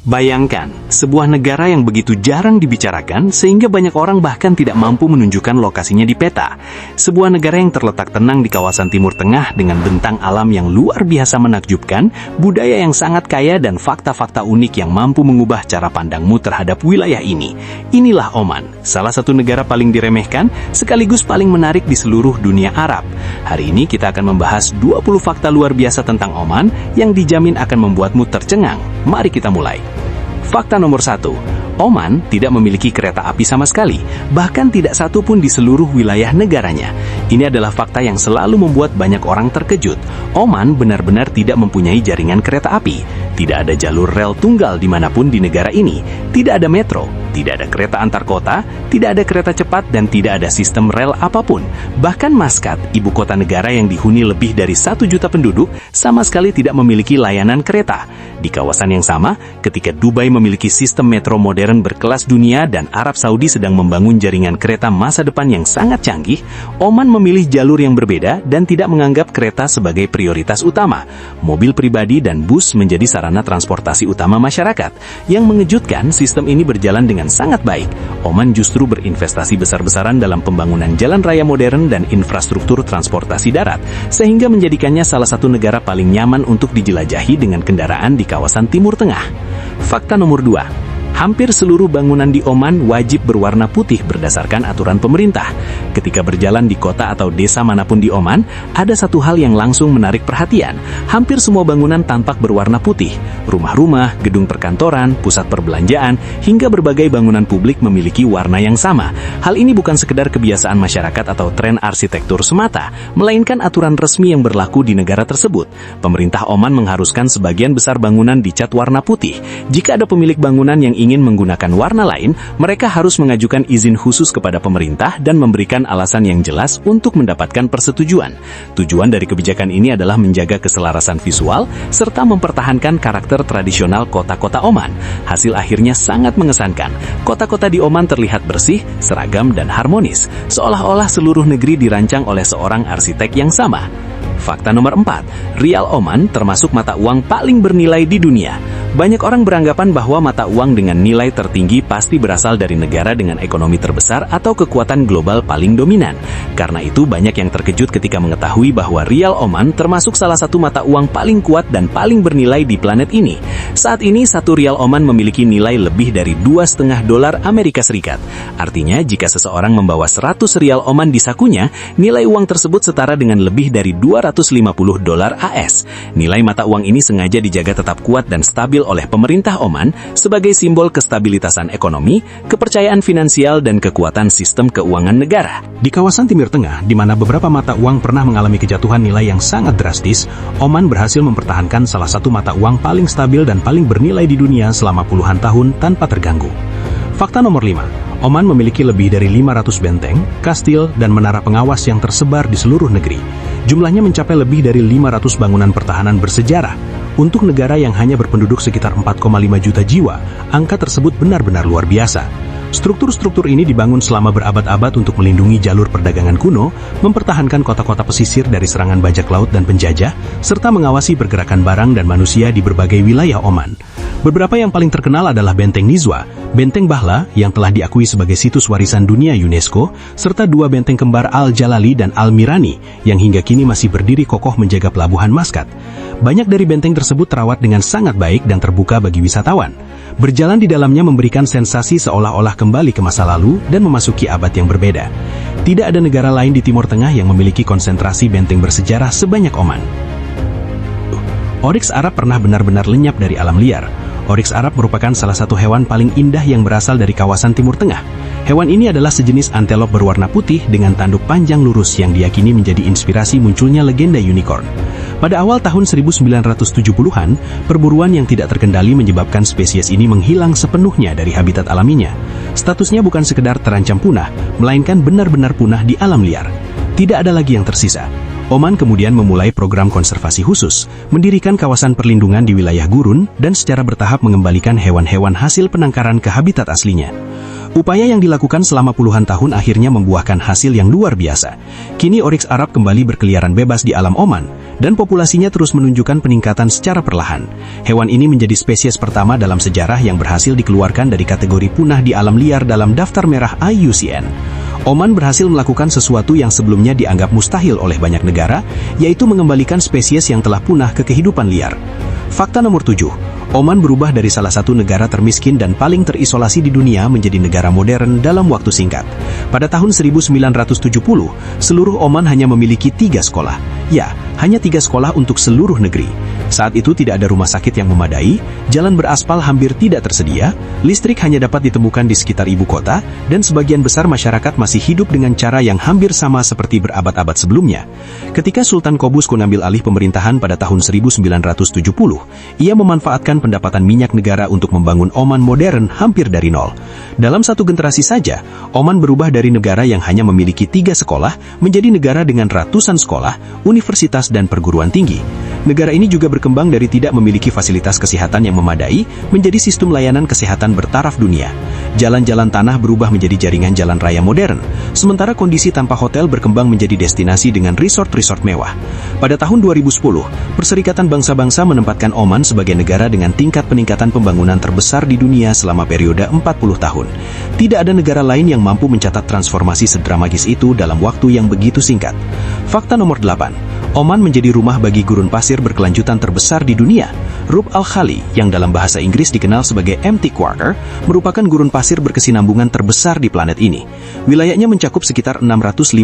Bayangkan, sebuah negara yang begitu jarang dibicarakan sehingga banyak orang bahkan tidak mampu menunjukkan lokasinya di peta. Sebuah negara yang terletak tenang di kawasan Timur Tengah dengan bentang alam yang luar biasa menakjubkan, budaya yang sangat kaya dan fakta-fakta unik yang mampu mengubah cara pandangmu terhadap wilayah ini. Inilah Oman, salah satu negara paling diremehkan sekaligus paling menarik di seluruh dunia Arab. Hari ini kita akan membahas 20 fakta luar biasa tentang Oman yang dijamin akan membuatmu tercengang. Mari kita mulai. Fakta nomor 1, Oman tidak memiliki kereta api sama sekali, bahkan tidak satu pun di seluruh wilayah negaranya. Ini adalah fakta yang selalu membuat banyak orang terkejut. Oman benar-benar tidak mempunyai jaringan kereta api. Tidak ada jalur rel tunggal dimanapun di negara ini. Tidak ada metro, tidak ada kereta antar kota, tidak ada kereta cepat, dan tidak ada sistem rel apapun. Bahkan Maskat, ibu kota negara yang dihuni lebih dari 1 juta penduduk, sama sekali tidak memiliki layanan kereta. Di kawasan yang sama, ketika Dubai memiliki sistem metro modern berkelas dunia dan Arab Saudi sedang membangun jaringan kereta masa depan yang sangat canggih, Oman memilih jalur yang berbeda dan tidak menganggap kereta sebagai prioritas utama. Mobil pribadi dan bus menjadi sarana transportasi utama masyarakat. Yang mengejutkan, sistem ini berjalan dengan sangat baik. Oman justru berinvestasi besar-besaran dalam pembangunan jalan raya modern dan infrastruktur transportasi darat, sehingga menjadikannya salah satu negara paling nyaman untuk dijelajahi dengan kendaraan di kawasan Timur Tengah. Fakta nomor 2. Hampir seluruh bangunan di Oman wajib berwarna putih berdasarkan aturan pemerintah. Ketika berjalan di kota atau desa manapun di Oman, ada satu hal yang langsung menarik perhatian. Hampir semua bangunan tampak berwarna putih. Rumah-rumah, gedung perkantoran, pusat perbelanjaan, hingga berbagai bangunan publik memiliki warna yang sama. Hal ini bukan sekedar kebiasaan masyarakat atau tren arsitektur semata, melainkan aturan resmi yang berlaku di negara tersebut. Pemerintah Oman mengharuskan sebagian besar bangunan dicat warna putih. Jika ada pemilik bangunan yang ingin menggunakan warna lain, mereka harus mengajukan izin khusus kepada pemerintah dan memberikan alasan yang jelas untuk mendapatkan persetujuan. Tujuan dari kebijakan ini adalah menjaga keselarasan visual serta mempertahankan karakter tradisional kota-kota Oman. Hasil akhirnya sangat mengesankan. Kota-kota di Oman terlihat bersih, seragam, dan harmonis, seolah-olah seluruh negeri dirancang oleh seorang arsitek yang sama. Fakta nomor 4, Rial Oman termasuk mata uang paling bernilai di dunia. Banyak orang beranggapan bahwa mata uang dengan nilai tertinggi pasti berasal dari negara dengan ekonomi terbesar atau kekuatan global paling dominan. Karena itu banyak yang terkejut ketika mengetahui bahwa Rial Oman termasuk salah satu mata uang paling kuat dan paling bernilai di planet ini. Saat ini, 1 Rial Oman memiliki nilai lebih dari $2,5 Amerika Serikat. Artinya, jika seseorang membawa 100 Rial Oman di sakunya, nilai uang tersebut setara dengan lebih dari $250 AS. Nilai mata uang ini sengaja dijaga tetap kuat dan stabil oleh pemerintah Oman sebagai simbol kestabilitasan ekonomi, kepercayaan finansial, dan kekuatan sistem keuangan negara. Di kawasan Timur Tengah, di mana beberapa mata uang pernah mengalami kejatuhan nilai yang sangat drastis, Oman berhasil mempertahankan salah satu mata uang paling stabil dan paling bernilai di dunia selama puluhan tahun tanpa terganggu. Fakta nomor 5. Oman memiliki lebih dari 500 benteng, kastil, dan menara pengawas yang tersebar di seluruh negeri. Jumlahnya mencapai lebih dari 500 bangunan pertahanan bersejarah. Untuk negara yang hanya berpenduduk sekitar 4,5 juta jiwa, angka tersebut benar-benar luar biasa. Struktur-struktur ini dibangun selama berabad-abad untuk melindungi jalur perdagangan kuno, mempertahankan kota-kota pesisir dari serangan bajak laut dan penjajah, serta mengawasi pergerakan barang dan manusia di berbagai wilayah Oman. Beberapa yang paling terkenal adalah Benteng Nizwa, Benteng Bahla yang telah diakui sebagai situs warisan dunia UNESCO, serta 2 benteng kembar Al-Jalali dan Al-Mirani yang hingga kini masih berdiri kokoh menjaga pelabuhan Maskat. Banyak dari benteng tersebut terawat dengan sangat baik dan terbuka bagi wisatawan. Berjalan di dalamnya memberikan sensasi seolah-olah kembali ke masa lalu dan memasuki abad yang berbeda. Tidak ada negara lain di Timur Tengah yang memiliki konsentrasi benteng bersejarah sebanyak Oman. Oryx Arab pernah benar-benar lenyap dari alam liar. Oryx Arab merupakan salah satu hewan paling indah yang berasal dari kawasan Timur Tengah. Hewan ini adalah sejenis antelop berwarna putih dengan tanduk panjang lurus yang diyakini menjadi inspirasi munculnya legenda unicorn. Pada awal tahun 1970-an, perburuan yang tidak terkendali menyebabkan spesies ini menghilang sepenuhnya dari habitat alaminya. Statusnya bukan sekedar terancam punah, melainkan benar-benar punah di alam liar. Tidak ada lagi yang tersisa. Oman kemudian memulai program konservasi khusus, mendirikan kawasan perlindungan di wilayah gurun, dan secara bertahap mengembalikan hewan-hewan hasil penangkaran ke habitat aslinya. Upaya yang dilakukan selama puluhan tahun akhirnya membuahkan hasil yang luar biasa. Kini Oryx Arab kembali berkeliaran bebas di alam Oman, dan populasinya terus menunjukkan peningkatan secara perlahan. Hewan ini menjadi spesies pertama dalam sejarah yang berhasil dikeluarkan dari kategori punah di alam liar dalam daftar merah IUCN. Oman berhasil melakukan sesuatu yang sebelumnya dianggap mustahil oleh banyak negara, yaitu mengembalikan spesies yang telah punah ke kehidupan liar. Fakta nomor 7. Oman berubah dari salah satu negara termiskin dan paling terisolasi di dunia menjadi negara modern dalam waktu singkat. Pada tahun 1970, seluruh Oman hanya memiliki 3 sekolah. Ya, hanya 3 sekolah untuk seluruh negeri. Saat itu tidak ada rumah sakit yang memadai, jalan beraspal hampir tidak tersedia, listrik hanya dapat ditemukan di sekitar ibu kota, dan sebagian besar masyarakat masih hidup dengan cara yang hampir sama seperti berabad-abad sebelumnya. Ketika Sultan Qaboos mengambil alih pemerintahan pada tahun 1970, ia memanfaatkan pendapatan minyak negara untuk membangun Oman modern hampir dari nol. Dalam satu generasi saja, Oman berubah dari negara yang hanya memiliki 3 sekolah menjadi negara dengan ratusan sekolah, universitas dan perguruan tinggi. Negara ini juga berkembang dari tidak memiliki fasilitas kesehatan yang memadai menjadi sistem layanan kesehatan bertaraf dunia. Jalan-jalan tanah berubah menjadi jaringan jalan raya modern, sementara kondisi tanpa hotel berkembang menjadi destinasi dengan resort-resort mewah. Pada tahun 2010, Perserikatan Bangsa-Bangsa menempatkan Oman sebagai negara dengan tingkat peningkatan pembangunan terbesar di dunia selama periode 40 tahun. Tidak ada negara lain yang mampu mencatat transformasi sedramatis itu dalam waktu yang begitu singkat. Fakta nomor 8. Oman menjadi rumah bagi gurun pasir berkelanjutan terbesar di dunia. Rub al-Khali, yang dalam bahasa Inggris dikenal sebagai Empty Quarter, merupakan gurun pasir berkesinambungan terbesar di planet ini. Wilayahnya mencakup sekitar 650.000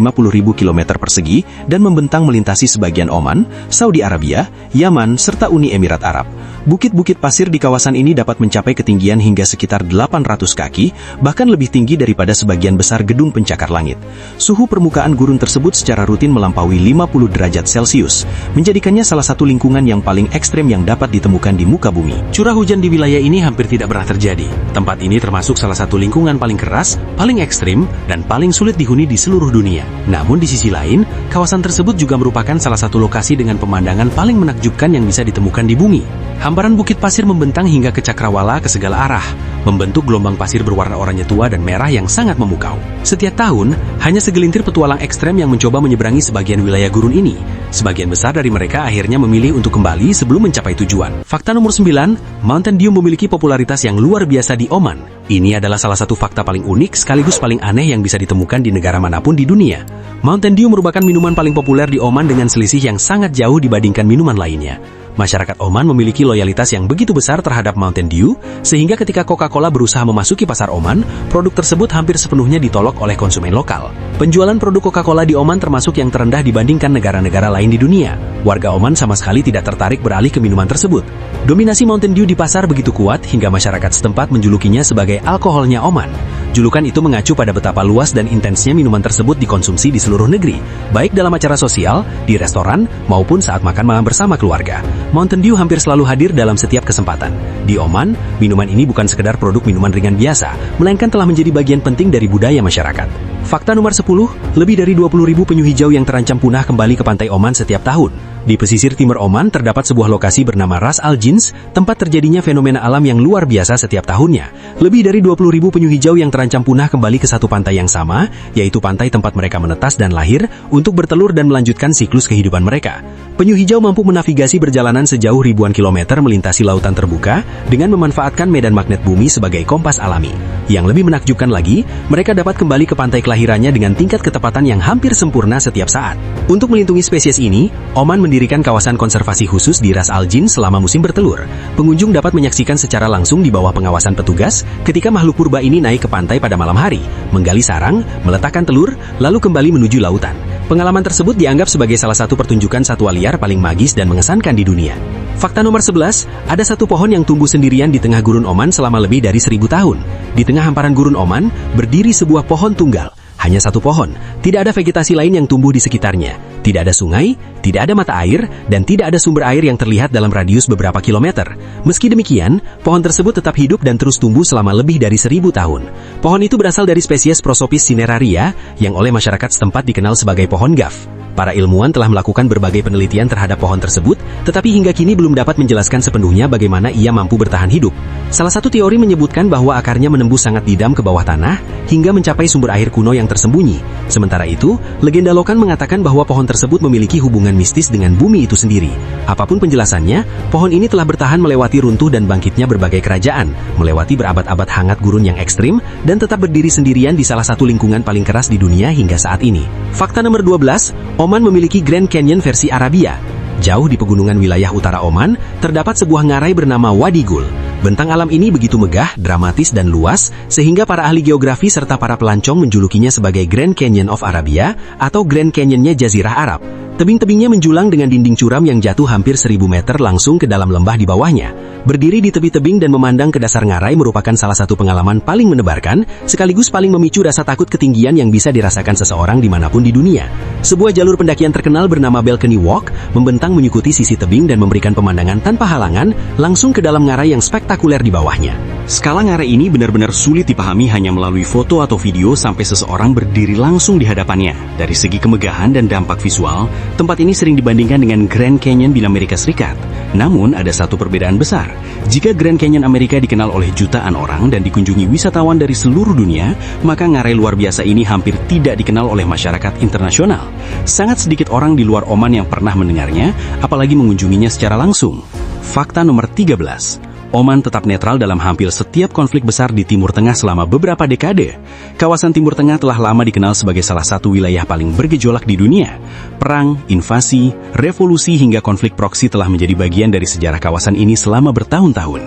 km persegi dan membentang melintasi sebagian Oman, Saudi Arabia, Yaman, serta Uni Emirat Arab. Bukit-bukit pasir di kawasan ini dapat mencapai ketinggian hingga sekitar 800 kaki, bahkan lebih tinggi daripada sebagian besar gedung pencakar langit. Suhu permukaan gurun tersebut secara rutin melampaui 50 derajat Celcius, menjadikannya salah satu lingkungan yang paling ekstrem yang dapat ditemukan di muka bumi. Curah hujan di wilayah ini hampir tidak pernah terjadi. Tempat ini termasuk salah satu lingkungan paling keras, paling ekstrim, dan paling sulit dihuni di seluruh dunia. Namun di sisi lain, kawasan tersebut juga merupakan salah satu lokasi dengan pemandangan paling menakjubkan yang bisa ditemukan di bumi. Hamparan bukit pasir membentang hingga ke cakrawala ke segala arah, membentuk gelombang pasir berwarna oranye tua dan merah yang sangat memukau. Setiap tahun, hanya segelintir petualang ekstrem yang mencoba menyeberangi sebagian wilayah gurun ini. Sebagian besar dari mereka akhirnya memilih untuk kembali sebelum mencapai tujuan. Fakta nomor 9, Mountain Dew memiliki popularitas yang luar biasa di Oman. Ini adalah salah satu fakta paling unik sekaligus paling aneh yang bisa ditemukan di negara manapun di dunia. Mountain Dew merupakan minuman paling populer di Oman dengan selisih yang sangat jauh dibandingkan minuman lainnya. Masyarakat Oman memiliki loyalitas yang begitu besar terhadap Mountain Dew, sehingga ketika Coca-Cola berusaha memasuki pasar Oman, produk tersebut hampir sepenuhnya ditolak oleh konsumen lokal. Penjualan produk Coca-Cola di Oman termasuk yang terendah dibandingkan negara-negara lain di dunia. Warga Oman sama sekali tidak tertarik beralih ke minuman tersebut. Dominasi Mountain Dew di pasar begitu kuat hingga masyarakat setempat menjulukinya sebagai alkoholnya Oman. Julukan itu mengacu pada betapa luas dan intensnya minuman tersebut dikonsumsi di seluruh negeri, baik dalam acara sosial, di restoran, maupun saat makan malam bersama keluarga. Mountain Dew hampir selalu hadir dalam setiap kesempatan. Di Oman, minuman ini bukan sekedar produk minuman ringan biasa, melainkan telah menjadi bagian penting dari budaya masyarakat. Fakta nomor 10, lebih dari 20.000 penyu hijau yang terancam punah kembali ke pantai Oman setiap tahun. Di pesisir timur Oman terdapat sebuah lokasi bernama Ras Al Jins, tempat terjadinya fenomena alam yang luar biasa setiap tahunnya. Lebih dari 20.000 penyu hijau yang terancam punah kembali ke satu pantai yang sama, yaitu pantai tempat mereka menetas dan lahir, untuk bertelur dan melanjutkan siklus kehidupan mereka. Penyu hijau mampu menavigasi perjalanan sejauh ribuan kilometer melintasi lautan terbuka, dengan memanfaatkan medan magnet bumi sebagai kompas alami. Yang lebih menakjubkan lagi, mereka dapat kembali ke pantai kelahirannya dengan tingkat ketepatan yang hampir sempurna setiap saat. Untuk melindungi spesies ini, Oman mendirikan kawasan konservasi khusus di Ras Al Jin selama musim bertelur. Pengunjung dapat menyaksikan secara langsung di bawah pengawasan petugas ketika makhluk purba ini naik ke pantai pada malam hari, menggali sarang, meletakkan telur, lalu kembali menuju lautan. Pengalaman tersebut dianggap sebagai salah satu pertunjukan satwa liar paling magis dan mengesankan di dunia. Fakta nomor 11, ada satu pohon yang tumbuh sendirian di tengah gurun Oman selama lebih dari 1000 tahun. Di tengah hamparan gurun Oman, berdiri sebuah pohon tunggal. Hanya satu pohon, tidak ada vegetasi lain yang tumbuh di sekitarnya. Tidak ada sungai, tidak ada mata air, dan tidak ada sumber air yang terlihat dalam radius beberapa kilometer. Meski demikian, pohon tersebut tetap hidup dan terus tumbuh selama lebih dari 1000 tahun. Pohon itu berasal dari spesies Prosopis cineraria, yang oleh masyarakat setempat dikenal sebagai pohon gaf. Para ilmuwan telah melakukan berbagai penelitian terhadap pohon tersebut, tetapi hingga kini belum dapat menjelaskan sepenuhnya bagaimana ia mampu bertahan hidup. Salah satu teori menyebutkan bahwa akarnya menembus sangat dalam ke bawah tanah, hingga mencapai sumber air kuno yang tersembunyi. Sementara itu, legenda lokan mengatakan bahwa pohon tersebut memiliki hubungan mistis dengan bumi itu sendiri. Apapun penjelasannya, pohon ini telah bertahan melewati runtuh dan bangkitnya berbagai kerajaan, melewati berabad-abad hangat gurun yang ekstrim, dan tetap berdiri sendirian di salah satu lingkungan paling keras di dunia hingga saat ini. Fakta nomor 12, Oman memiliki Grand Canyon versi Arabia. Jauh di pegunungan wilayah utara Oman, terdapat sebuah ngarai bernama Wadi Gul. Bentang alam ini begitu megah, dramatis, dan luas, sehingga para ahli geografi serta para pelancong menjulukinya sebagai Grand Canyon of Arabia atau Grand Canyonnya Jazirah Arab. Tebing-tebingnya menjulang dengan dinding curam yang jatuh hampir 1000 meter langsung ke dalam lembah di bawahnya. Berdiri di tepi tebing dan memandang ke dasar ngarai merupakan salah satu pengalaman paling menebarkan, sekaligus paling memicu rasa takut ketinggian yang bisa dirasakan seseorang dimanapun di dunia. Sebuah jalur pendakian terkenal bernama Balcony Walk, membentang menyukuti sisi tebing dan memberikan pemandangan tanpa halangan, langsung ke dalam ngarai yang spektakuler di bawahnya. Skala ngarai ini benar-benar sulit dipahami hanya melalui foto atau video sampai seseorang berdiri langsung di hadapannya. Dari segi kemegahan dan dampak visual, tempat ini sering dibandingkan dengan Grand Canyon di Amerika Serikat. Namun, ada satu perbedaan besar. Jika Grand Canyon Amerika dikenal oleh jutaan orang dan dikunjungi wisatawan dari seluruh dunia, maka ngarai luar biasa ini hampir tidak dikenal oleh masyarakat internasional. Sangat sedikit orang di luar Oman yang pernah mendengarnya, apalagi mengunjunginya secara langsung. Fakta nomor 13. Oman tetap netral dalam hampir setiap konflik besar di Timur Tengah selama beberapa dekade. Kawasan Timur Tengah telah lama dikenal sebagai salah satu wilayah paling bergejolak di dunia. Perang, invasi, revolusi hingga konflik proksi telah menjadi bagian dari sejarah kawasan ini selama bertahun-tahun.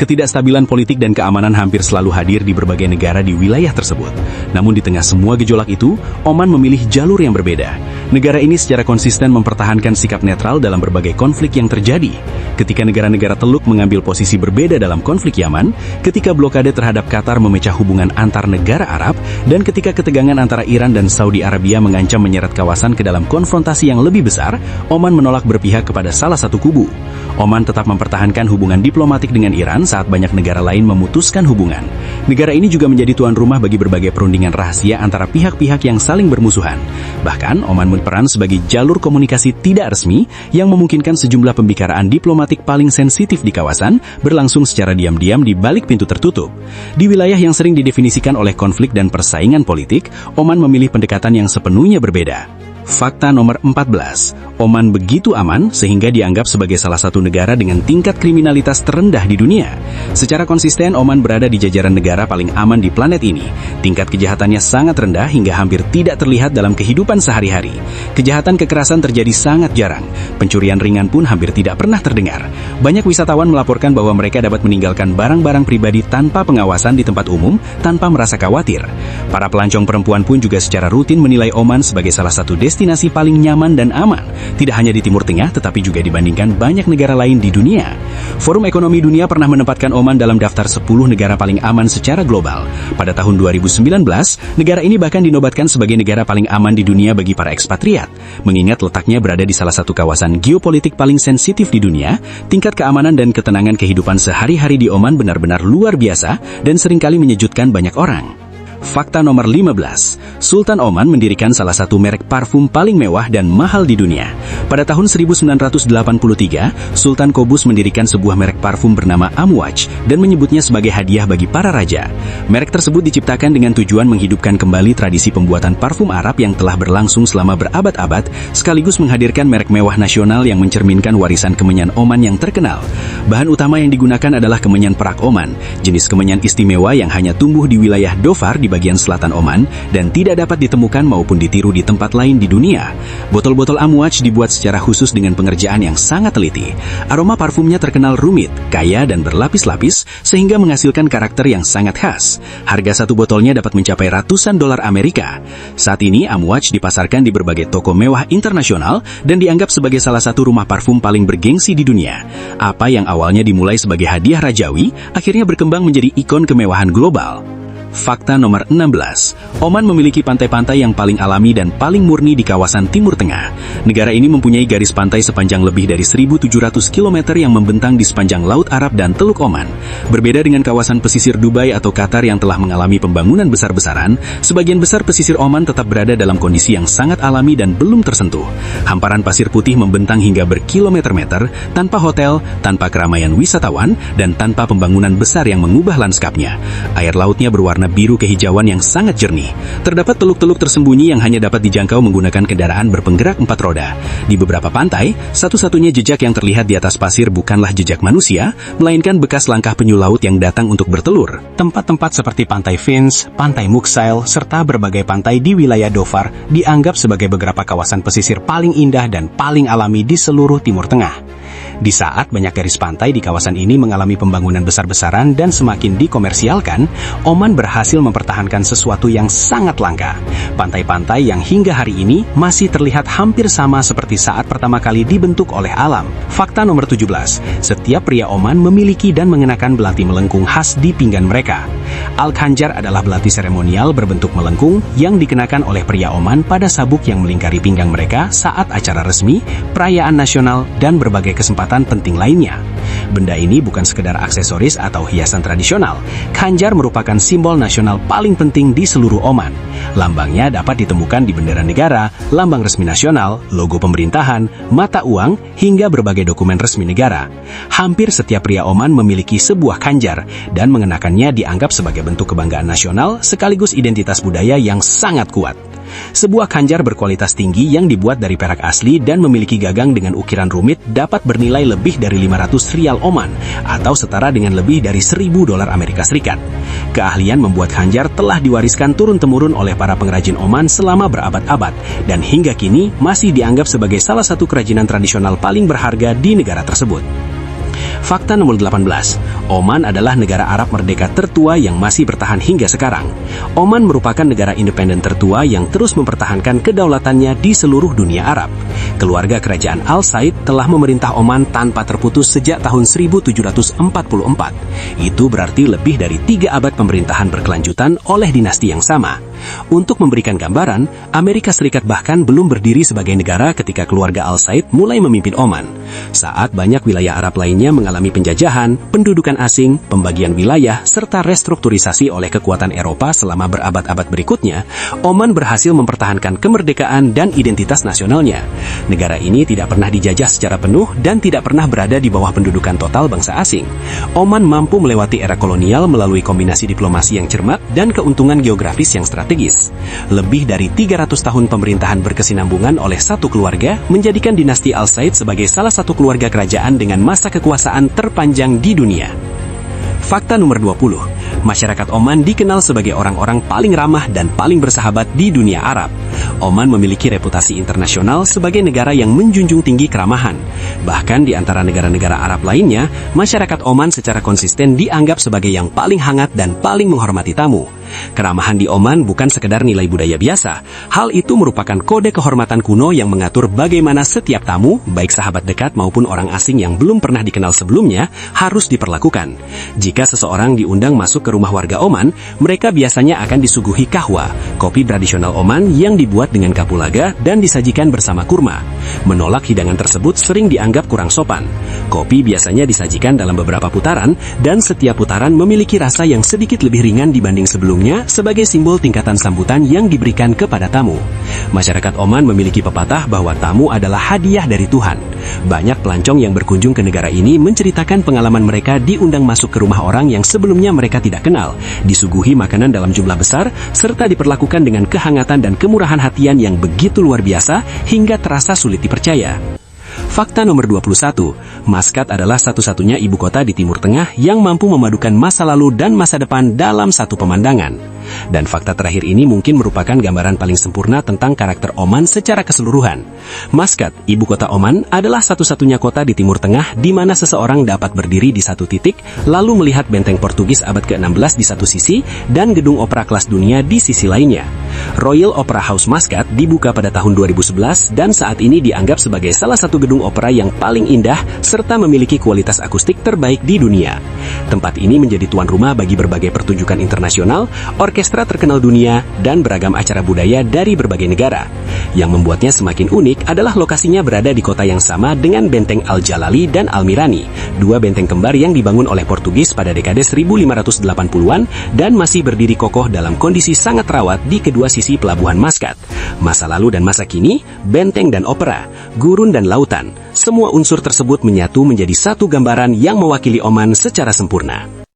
Ketidakstabilan politik dan keamanan hampir selalu hadir di berbagai negara di wilayah tersebut. Namun di tengah semua gejolak itu, Oman memilih jalur yang berbeda. Negara ini secara konsisten mempertahankan sikap netral dalam berbagai konflik yang terjadi. Ketika negara-negara Teluk mengambil posisi berbeda dalam konflik Yaman, ketika blokade terhadap Qatar memecah hubungan antar negara Arab, dan ketika ketegangan antara Iran dan Saudi Arabia mengancam menyeret kawasan ke dalam konfrontasi yang lebih besar, Oman menolak berpihak kepada salah satu kubu. Oman tetap mempertahankan hubungan diplomatik dengan Iran saat banyak negara lain memutuskan hubungan. Negara ini juga menjadi tuan rumah bagi berbagai perundingan rahasia antara pihak-pihak yang saling bermusuhan. Bahkan, Oman berperan sebagai jalur komunikasi tidak resmi yang memungkinkan sejumlah pembicaraan diplomatik paling sensitif di kawasan berlangsung secara diam-diam di balik pintu tertutup. Di wilayah yang sering didefinisikan oleh konflik dan persaingan politik, Oman memilih pendekatan yang sepenuhnya berbeda. Fakta nomor 14. Oman begitu aman sehingga dianggap sebagai salah satu negara dengan tingkat kriminalitas terendah di dunia. Secara konsisten, Oman berada di jajaran negara paling aman di planet ini. Tingkat kejahatannya sangat rendah hingga hampir tidak terlihat dalam kehidupan sehari-hari. Kejahatan kekerasan terjadi sangat jarang. Pencurian ringan pun hampir tidak pernah terdengar. Banyak wisatawan melaporkan bahwa mereka dapat meninggalkan barang-barang pribadi tanpa pengawasan di tempat umum tanpa merasa khawatir. Para pelancong perempuan pun juga secara rutin menilai Oman sebagai salah satu destinasi paling nyaman dan aman. Tidak hanya di Timur Tengah, tetapi juga dibandingkan banyak negara lain di dunia. Forum Ekonomi Dunia pernah menempatkan Oman dalam daftar 10 negara paling aman secara global. Pada tahun 2019, negara ini bahkan dinobatkan sebagai negara paling aman di dunia bagi para ekspatriat. Mengingat letaknya berada di salah satu kawasan geopolitik paling sensitif di dunia, tingkat keamanan dan ketenangan kehidupan sehari-hari di Oman benar-benar luar biasa dan seringkali menyejutkan banyak orang. Fakta nomor 15. Sultan Oman mendirikan salah satu merek parfum paling mewah dan mahal di dunia. Pada tahun 1983, Sultan Qobus mendirikan sebuah merek parfum bernama Amouage dan menyebutnya sebagai hadiah bagi para raja. Merek tersebut diciptakan dengan tujuan menghidupkan kembali tradisi pembuatan parfum Arab yang telah berlangsung selama berabad-abad, sekaligus menghadirkan merek mewah nasional yang mencerminkan warisan kemenyan Oman yang terkenal. Bahan utama yang digunakan adalah kemenyan perak Oman, jenis kemenyan istimewa yang hanya tumbuh di wilayah Dhofar di bagian selatan Oman dan tidak dapat ditemukan maupun ditiru di tempat lain di dunia. Botol-botol Amouage dibuat secara khusus dengan pengerjaan yang sangat teliti. Aroma parfumnya terkenal rumit, kaya dan berlapis-lapis sehingga menghasilkan karakter yang sangat khas. Harga satu botolnya dapat mencapai ratusan dolar Amerika. Saat ini Amouage dipasarkan di berbagai toko mewah internasional dan dianggap sebagai salah satu rumah parfum paling bergengsi di dunia. Apa yang awalnya dimulai sebagai hadiah rajawi, akhirnya berkembang menjadi ikon kemewahan global. Fakta nomor 16. Oman memiliki pantai-pantai yang paling alami dan paling murni di kawasan Timur Tengah. Negara ini mempunyai garis pantai sepanjang lebih dari 1.700 km yang membentang di sepanjang Laut Arab dan Teluk Oman. Berbeda dengan kawasan pesisir Dubai atau Qatar yang telah mengalami pembangunan besar-besaran, sebagian besar pesisir Oman tetap berada dalam kondisi yang sangat alami dan belum tersentuh. Hamparan pasir putih membentang hingga berkilometer-meter, tanpa hotel, tanpa keramaian wisatawan, dan tanpa pembangunan besar yang mengubah lanskapnya. Air lautnya berwarna biru kehijauan yang sangat jernih. Terdapat teluk-teluk tersembunyi yang hanya dapat dijangkau menggunakan kendaraan berpenggerak 4 roda. Di beberapa pantai, satu-satunya jejak yang terlihat di atas pasir bukanlah jejak manusia, melainkan bekas langkah penyu laut yang datang untuk bertelur. Tempat-tempat seperti Pantai Fins, Pantai Muksail, serta berbagai pantai di wilayah Dhofar dianggap sebagai beberapa kawasan pesisir paling indah dan paling alami di seluruh Timur Tengah. Di saat banyak garis pantai di kawasan ini mengalami pembangunan besar-besaran dan semakin dikomersialkan, Oman berhasil mempertahankan sesuatu yang sangat langka. Pantai-pantai yang hingga hari ini masih terlihat hampir sama seperti saat pertama kali dibentuk oleh alam. Fakta nomor 17. Setiap pria Oman memiliki dan mengenakan belati melengkung khas di pinggan mereka. Al-Khanjar adalah belati seremonial berbentuk melengkung yang dikenakan oleh pria Oman pada sabuk yang melingkari pinggang mereka saat acara resmi, perayaan nasional, dan berbagai kesempatan penting lainnya. Benda ini bukan sekedar aksesoris atau hiasan tradisional. Khanjar merupakan simbol nasional paling penting di seluruh Oman. Lambangnya dapat ditemukan di bendera negara, lambang resmi nasional, logo pemerintahan, mata uang, hingga berbagai dokumen resmi negara. Hampir setiap pria Oman memiliki sebuah khanjar, dan mengenakannya dianggap sebagai bentuk kebanggaan nasional sekaligus identitas budaya yang sangat kuat. Sebuah khanjar berkualitas tinggi yang dibuat dari perak asli dan memiliki gagang dengan ukiran rumit dapat bernilai lebih dari 500 rial Oman atau setara dengan lebih dari $1.000 Amerika Serikat. Keahlian membuat khanjar telah diwariskan turun-temurun oleh para pengrajin Oman selama berabad-abad dan hingga kini masih dianggap sebagai salah satu kerajinan tradisional paling berharga di negara tersebut. Fakta nomor 18. Oman adalah negara Arab merdeka tertua yang masih bertahan hingga sekarang. Oman merupakan negara independen tertua yang terus mempertahankan kedaulatannya di seluruh dunia Arab. Keluarga kerajaan Al Said telah memerintah Oman tanpa terputus sejak tahun 1744. Itu berarti lebih dari 3 abad pemerintahan berkelanjutan oleh dinasti yang sama. Untuk memberikan gambaran, Amerika Serikat bahkan belum berdiri sebagai negara ketika keluarga Al Said mulai memimpin Oman. Saat banyak wilayah Arab lainnya mengalami penjajahan, pendudukan asing, pembagian wilayah, serta restrukturisasi oleh kekuatan Eropa selama berabad-abad berikutnya, Oman berhasil mempertahankan kemerdekaan dan identitas nasionalnya. Negara ini tidak pernah dijajah secara penuh dan tidak pernah berada di bawah pendudukan total bangsa asing. Oman mampu melewati era kolonial melalui kombinasi diplomasi yang cermat dan keuntungan geografis yang strategis. Lebih dari 300 tahun pemerintahan berkesinambungan oleh satu keluarga menjadikan dinasti Al Said sebagai salah satu keluarga kerajaan dengan masa kekuasaan terpanjang di dunia. Fakta nomor 20. Masyarakat Oman dikenal sebagai orang-orang paling ramah dan paling bersahabat di dunia Arab. Oman memiliki reputasi internasional sebagai negara yang menjunjung tinggi keramahan. Bahkan di antara negara-negara Arab lainnya, masyarakat Oman secara konsisten dianggap sebagai yang paling hangat dan paling menghormati tamu. Keramahan di Oman bukan sekedar nilai budaya biasa. Hal itu merupakan kode kehormatan kuno yang mengatur bagaimana setiap tamu, baik sahabat dekat maupun orang asing yang belum pernah dikenal sebelumnya, harus diperlakukan. Jika seseorang diundang masuk ke rumah warga Oman, mereka biasanya akan disuguhi kahwa, kopi tradisional Oman yang dibuat dengan kapulaga dan disajikan bersama kurma. Menolak hidangan tersebut sering dianggap kurang sopan. Kopi biasanya disajikan dalam beberapa putaran, dan setiap putaran memiliki rasa yang sedikit lebih ringan dibanding sebelumnya sebagai simbol tingkatan sambutan yang diberikan kepada tamu. Masyarakat Oman memiliki pepatah bahwa tamu adalah hadiah dari Tuhan. Banyak pelancong yang berkunjung ke negara ini menceritakan pengalaman mereka diundang masuk ke rumah orang yang sebelumnya mereka tidak kenal, disuguhi makanan dalam jumlah besar, serta diperlakukan dengan kehangatan dan kemurahan hatian yang begitu luar biasa hingga terasa sulit dipercaya. Fakta nomor 21. Maskat adalah satu-satunya ibu kota di Timur Tengah yang mampu memadukan masa lalu dan masa depan dalam satu pemandangan. Dan fakta terakhir ini mungkin merupakan gambaran paling sempurna tentang karakter Oman secara keseluruhan. Maskat, ibu kota Oman, adalah satu-satunya kota di Timur Tengah di mana seseorang dapat berdiri di satu titik, lalu melihat benteng Portugis abad ke-16 di satu sisi, dan gedung opera kelas dunia di sisi lainnya. Royal Opera House Maskat dibuka pada tahun 2011 dan saat ini dianggap sebagai salah satu gedung opera yang paling indah serta memiliki kualitas akustik terbaik di dunia. Tempat ini menjadi tuan rumah bagi berbagai pertunjukan internasional, orkestra terkenal dunia, dan beragam acara budaya dari berbagai negara. Yang membuatnya semakin unik adalah lokasinya berada di kota yang sama dengan Benteng Al-Jalali dan Al-Mirani, dua benteng kembar yang dibangun oleh Portugis pada dekade 1580-an dan masih berdiri kokoh dalam kondisi sangat rawat di kedua sisi pelabuhan Maskat. Masa lalu dan masa kini, benteng dan opera, gurun dan lautan, semua unsur tersebut menyatu menjadi satu gambaran yang mewakili Oman secara sempurna.